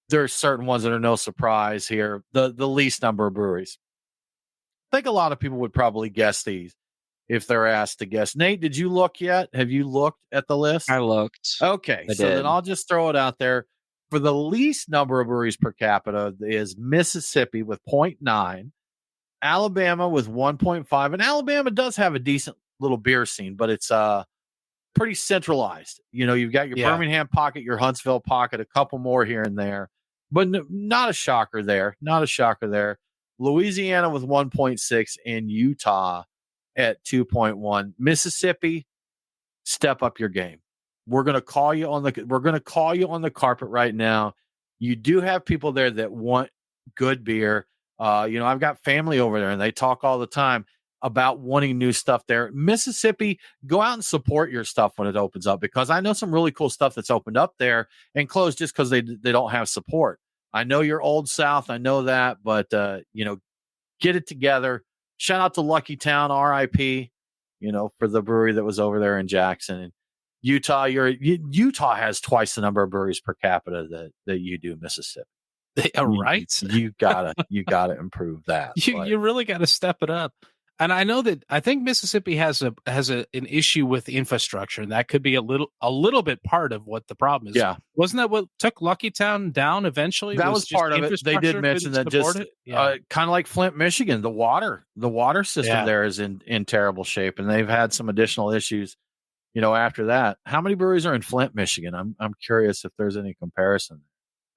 There are certain ones that are no surprise here. The least number of breweries. I think a lot of people would probably guess these if they're asked to guess. Nate, did you look yet? Have you looked at the list? I looked. Okay, I so did. then I'll just throw it out there. For the least number of breweries per capita is Mississippi with 0.9, Alabama with 1.5, and Alabama does have a decent little beer scene, but it's pretty centralized. You've got your Birmingham pocket, your Huntsville pocket, a couple more here and there, but not a shocker there. Not a shocker there. Louisiana with 1.6 and Utah at 2.1. Mississippi, step up your game. We're going to call you on the carpet right now. You do have people there that want good beer. I've got family over there and they talk all the time about wanting new stuff there. Mississippi, go out and support your stuff when it opens up, because I know some really cool stuff that's opened up there and closed just because they don't have support. I know you're Old South. I know that, but get it together. Shout out to Lucky Town, RIP, for the brewery that was over there in Jackson. And Utah, Utah has twice the number of breweries per capita that you do, Mississippi. Right. You gotta improve that. You really got to step it up. And I think Mississippi has an issue with infrastructure, and that could be a little bit part of what the problem is. Yeah, wasn't that what took Lucky Town down eventually? That was part of it. They did mention that kind of like Flint, Michigan, the water system there is in terrible shape, and they've had some additional issues. After that, how many breweries are in Flint, Michigan? I'm curious if there's any comparison.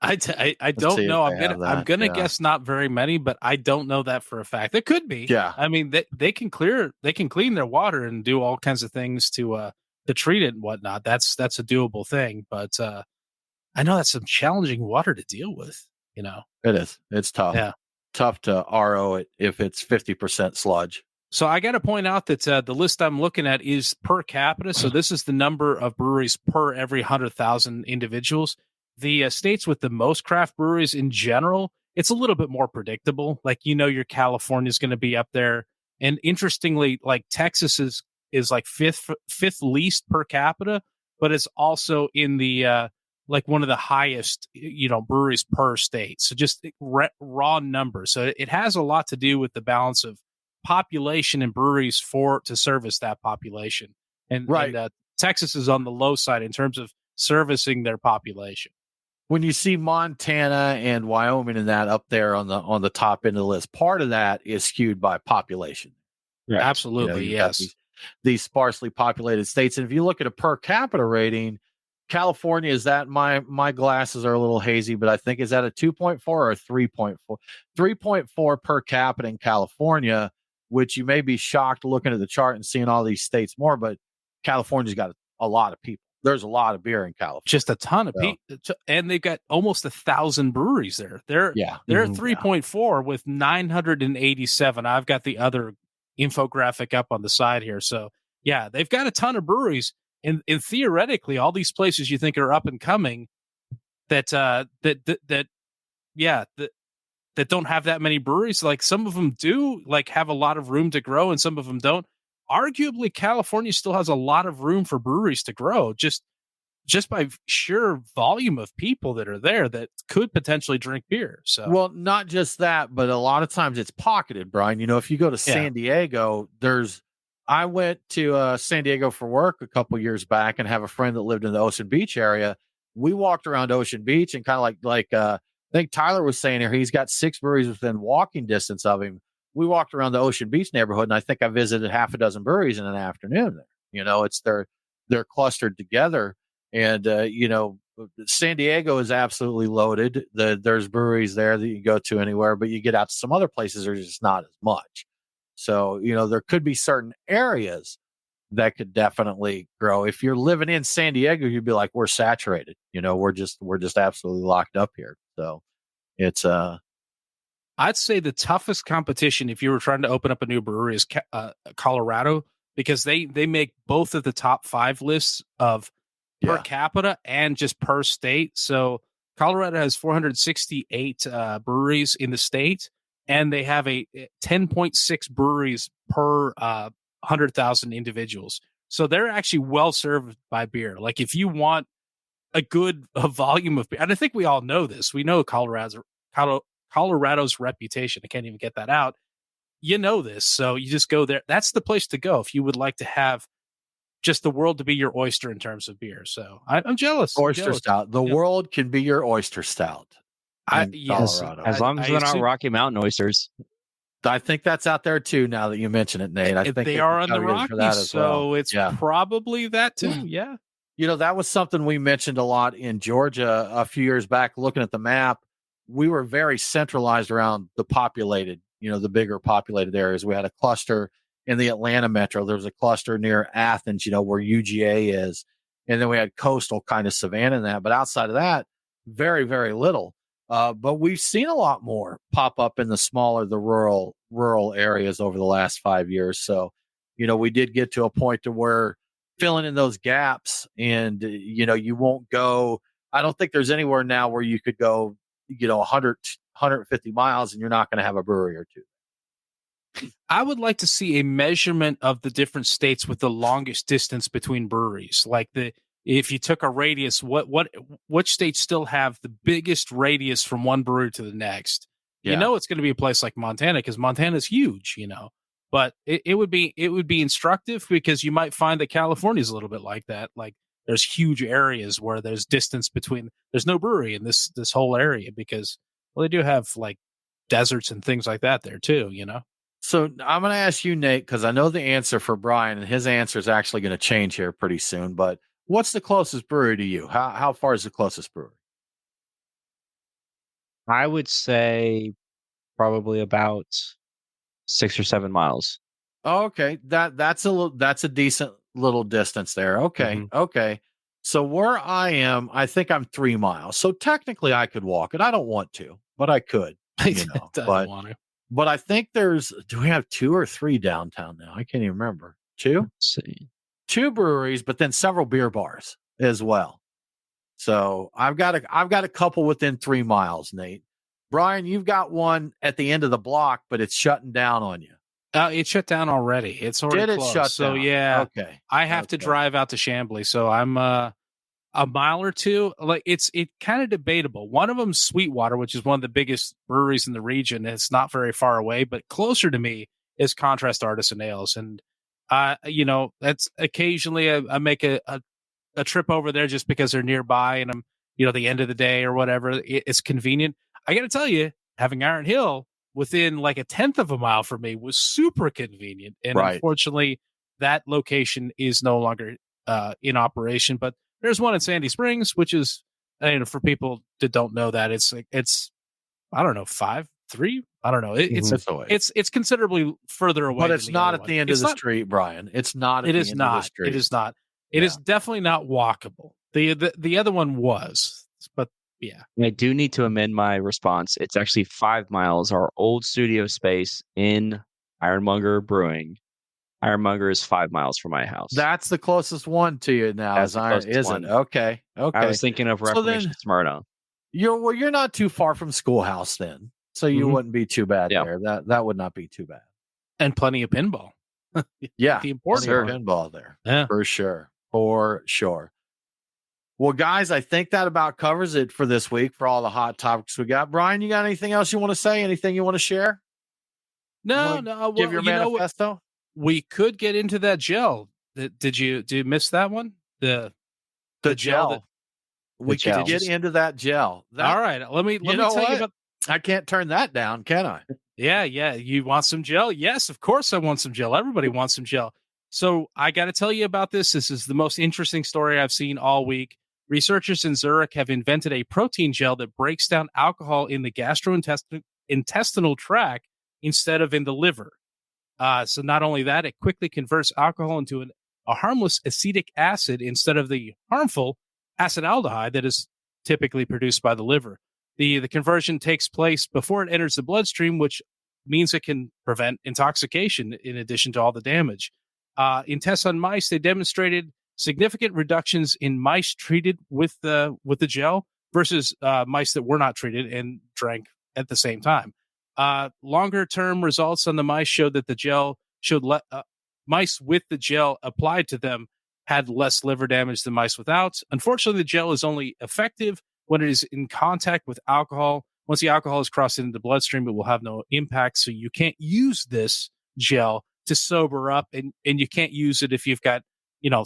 I don't know. I'm gonna guess not very many, but I don't know that for a fact. There could be. Yeah. I mean, they can clean their water and do all kinds of things to treat it and whatnot. That's a doable thing. But I know that's some challenging water to deal with. It is. It's tough. Yeah. Tough to RO it if it's 50% sludge. So I got to point out that the list I'm looking at is per capita. So this is the number of breweries per every 100,000 individuals. The states with the most craft breweries in general, it's a little bit more predictable. Like, your California is going to be up there. And interestingly, like Texas is like fifth least per capita, but it's also in the like one of the highest, breweries per state. So just raw numbers. So it has a lot to do with the balance of population and breweries to service that population. And Texas is on the low side in terms of servicing their population. When you see Montana and Wyoming and that up there on the top end of the list, part of that is skewed by population. Right. Absolutely, yes. These sparsely populated states, and if you look at a per capita rating, California is that my glasses are a little hazy, but I think is that a 2.4 or a 3.4? 3.4 per capita in California, which you may be shocked looking at the chart and seeing all these states more, but California's got a lot of people. There's a lot of beer in California. Just a ton of people. And they've got almost 1,000 breweries there. They're at 3.4 with 987. I've got the other infographic up on the side here. So, yeah, they've got a ton of breweries. And theoretically, all these places you think are up and coming that don't have that many breweries, like some of them do like have a lot of room to grow and some of them don't. Arguably, California still has a lot of room for breweries to grow just by sheer volume of people that are there that could potentially drink beer. So, well, not just that, but a lot of times it's pocketed, Brian. If you go to San Diego, I went to San Diego for work a couple years back and have a friend that lived in the Ocean Beach area. We walked around Ocean Beach and kind of like I think Tyler was saying here he's got 6 breweries within walking distance of him. We walked around the Ocean Beach neighborhood, and I think I visited half a dozen breweries in an afternoon there. It's they're clustered together, and San Diego is absolutely loaded. There's breweries there that you can go to anywhere, but you get out to some other places, there's just not as much. So there could be certain areas that could definitely grow. If you're living in San Diego, you'd be like, we're saturated. We're just absolutely locked up here. So it's I'd say the toughest competition if you were trying to open up a new brewery is Colorado, because they make both of the top 5 lists of per capita and just per state. So Colorado has 468 breweries in the state, and they have a 10.6 breweries per 100,000 individuals. So they're actually well served by beer. Like if you want a good volume of beer, and I think we all know this. We know Colorado's reputation. I can't even get that out. This, so you just go there. That's the place to go if you would like to have just the world to be your oyster in terms of beer. So I'm jealous. Oyster stout. The world can be your oyster stout. Colorado. As long as they're not Rocky Mountain oysters. I think that's out there too. Now that you mention it, Nate, I think they are on the Rockies, so it's probably that too. Yeah. That was something we mentioned a lot in Georgia a few years back. Looking at the map, we were very centralized around the populated, the bigger populated areas. We had a cluster in the Atlanta metro. There was a cluster near Athens, where UGA is. And then we had coastal kind of Savannah in that. But outside of that, very, very little. But we've seen a lot more pop up in the smaller, the rural areas over the last 5 years. So, we did get to a point to where filling in those gaps, and, you won't go. I don't think there's anywhere now where you could go, 100, 150 miles and you're not going to have a brewery or two. I would like to see a measurement of the different states with the longest distance between breweries. Like if you took a radius, which states still have the biggest radius from one brewery to the next? Yeah. It's going to be a place like Montana, because Montana's huge, But it would be instructive, because you might find that California is a little bit like that. Like there's huge areas where there's distance between. There's no brewery in this whole area because they do have like deserts and things like that there too. So I'm going to ask you, Nate, because I know the answer for Brian, and his answer is actually going to change here pretty soon. But what's the closest brewery to you? How far is the closest brewery? I would say probably about 6 or 7 miles. Oh, okay, that's a decent little distance there. Okay, okay. So where I am, I think I'm 3 miles. So technically, I could walk it. I don't want to, but I could. But I think do we have 2 or 3 downtown now? I can't even remember. 2? Let's see. 2 breweries, but then several beer bars as well. So I've got a couple within 3 miles, Nate. Brian, you've got one at the end of the block, but it's shutting down on you. It shut down already. It's already Did it closed. shut So down? yeah, okay. I have to drive out to Chambly. So I'm a mile or two. Like it's kind of debatable. One of them's Sweetwater, which is one of the biggest breweries in the region. It's not very far away, but closer to me is Contrast Artisan Ales, and that's occasionally I make a trip over there just because they're nearby, and I'm the end of the day or whatever. It's convenient. I got to tell you, having Iron Hill within like a 1/10 of a mile from me was super convenient, and unfortunately, that location is no longer in operation. But there's one in Sandy Springs, which is, for people that don't know that, it's I don't know, 5-3. I don't know. It's considerably further away. But it's not at the end of the street, Brian. It's not. At the end of the street. It is not. It is definitely not walkable. The other one was, but yeah. I do need to amend my response. It's actually 5 miles. Our old studio space in Ironmonger Brewing. Ironmonger is 5 miles from my house. That's the closest one to you now. Is it? Okay. I was thinking of Reformation Smyrna. You're not too far from Schoolhouse then, so you wouldn't be too bad there. That would not be too bad. And plenty of pinball. Yeah, the important pinball there. Yeah, for sure. Well, guys, I think that about covers it for this week for all the hot topics we got. Brian, you got anything else you want to say? Anything you want to share? No. Give your manifesto. We could get into that gel. Did you miss that one? The gel. We can get into that gel. All right. Let me tell you about. I can't turn that down, can I? Yeah. You want some gel? Yes, of course I want some gel. Everybody wants some gel. So I got to tell you about this. This is the most interesting story I've seen all week. Researchers in Zurich have invented a protein gel that breaks down alcohol in the gastrointestinal tract instead of in the liver. So not only that, it quickly converts alcohol into a harmless acetic acid instead of the harmful acetaldehyde that is typically produced by the liver. The conversion takes place before it enters the bloodstream, which means it can prevent intoxication in addition to all the damage. In tests on mice, they demonstrated significant reductions in mice treated with the gel versus mice that were not treated and drank at the same time. Longer term results on the mice showed that the gel showed mice with the gel applied to them had less liver damage than mice without. Unfortunately, the gel is only effective when it is in contact with alcohol. Once the alcohol is crossed into the bloodstream, it will have no impact. So you can't use this gel to sober up, and you can't use it if you've got,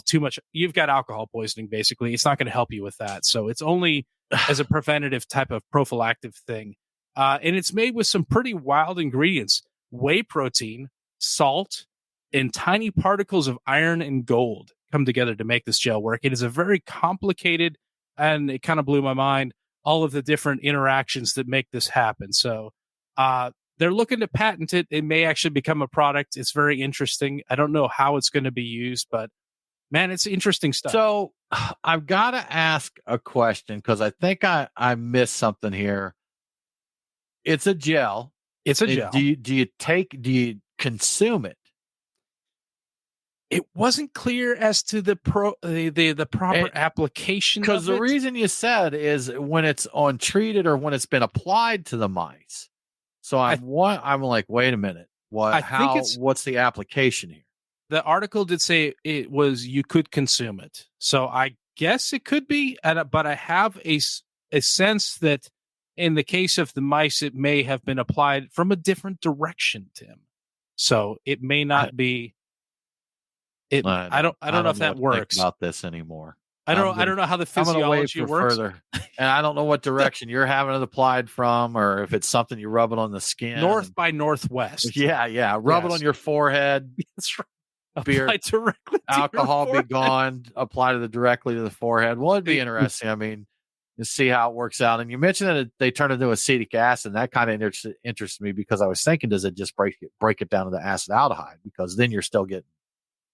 too much. You've got alcohol poisoning, basically. It's not going to help you with that. So it's only as a preventative type of prophylactic thing. And it's made with some pretty wild ingredients: whey protein, salt, and tiny particles of iron and gold come together to make this gel work. It is a very complicated, and it kind of blew my mind, all of the different interactions that make this happen. So they're looking to patent it. It may actually become a product. It's very interesting. I don't know how it's going to be used, but man, it's interesting stuff. So I've got to ask a question because I think I missed something here. It's a gel. It's a gel. Do you consume it? It wasn't clear as to the proper application. Because the reason you said is when it's untreated or when it's been applied to the mice. So I'm like, wait a minute. What's the application here? The article did say it was, you could consume it. So I guess it could be, but I have a sense that in the case of the mice, it may have been applied from a different direction, Tim. So it may not be. I don't know if that works. Think about this anymore. I don't know how the physiology works. Further. And I don't know what direction you're having it applied from, or if it's something you rub it on the skin. North by northwest. Yeah. Rub it on your forehead. That's right. Beer, apply directly to alcohol be gone. Apply directly to the forehead. Well, it'd be interesting. I mean, to see how it works out. And you mentioned that they turn into acetic acid. And that kind of interested me because I was thinking, does it just break it down to the acetaldehyde? Because then you're still getting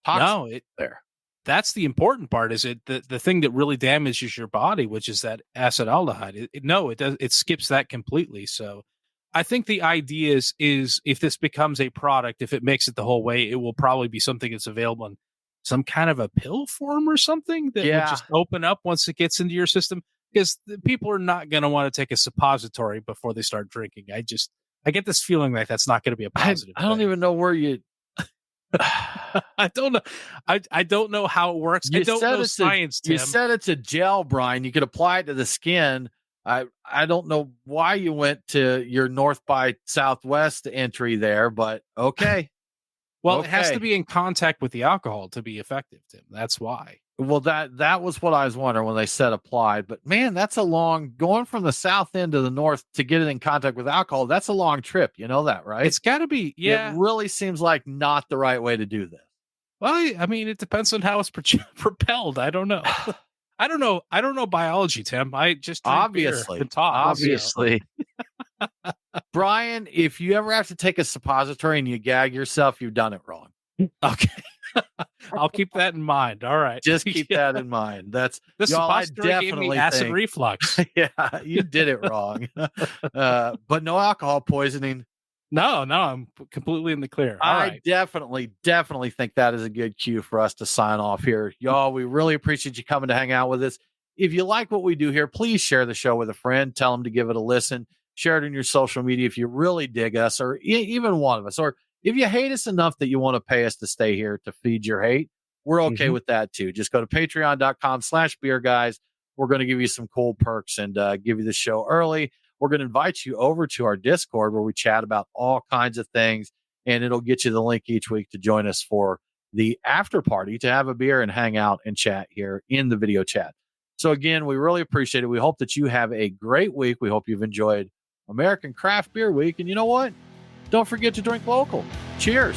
toxic there. That's the important part. Is it the thing that really damages your body, which is that acetaldehyde? It skips that completely. So I think the idea is if this becomes a product, if it makes it the whole way, it will probably be something that's available in some kind of a pill form or something that will just open up once it gets into your system. Because people are not going to want to take a suppository before they start drinking. I get this feeling like that's not going to be a positive. I don't even know where you. I don't know. I don't know how it works. I don't know science, Tim. You said it's a gel, Brian. You could apply it to the skin. I don't know why you went to your north by southwest entry there, but okay. Well, it has to be in contact with the alcohol to be effective, Tim. That's why. Well, that was what I was wondering when they said applied. But man, that's going from the south end to the north to get it in contact with alcohol. That's a long trip. You know that, right? It's got to be. Yeah. It really seems like not the right way to do this. Well, I mean, it depends on how it's propelled. I don't know. I don't know biology, Tim. I just obviously. Brian, if you ever have to take a suppository and you gag yourself, you've done it wrong. Okay. I'll keep that in mind. All right. Just keep that in mind. That's the suppository gave me acid reflux. Yeah, you did it wrong. But no alcohol poisoning. No, I'm completely in the clear. All right. Definitely think that is a good cue for us to sign off here. Y'all, we really appreciate you coming to hang out with us. If you like what we do here, please share the show with a friend. Tell them to give it a listen. Share it in your social media if you really dig us, or even one of us. Or if you hate us enough that you want to pay us to stay here to feed your hate, we're okay with that too. Just go to patreon.com/beer guys. We're going to give you some cool perks and give you the show early. We're going to invite you over to our Discord where we chat about all kinds of things, and it'll get you the link each week to join us for the after party to have a beer and hang out and chat here in the video chat. So again, we really appreciate it. We hope that you have a great week. We hope you've enjoyed American Craft Beer Week. And you know what? Don't forget to drink local. Cheers.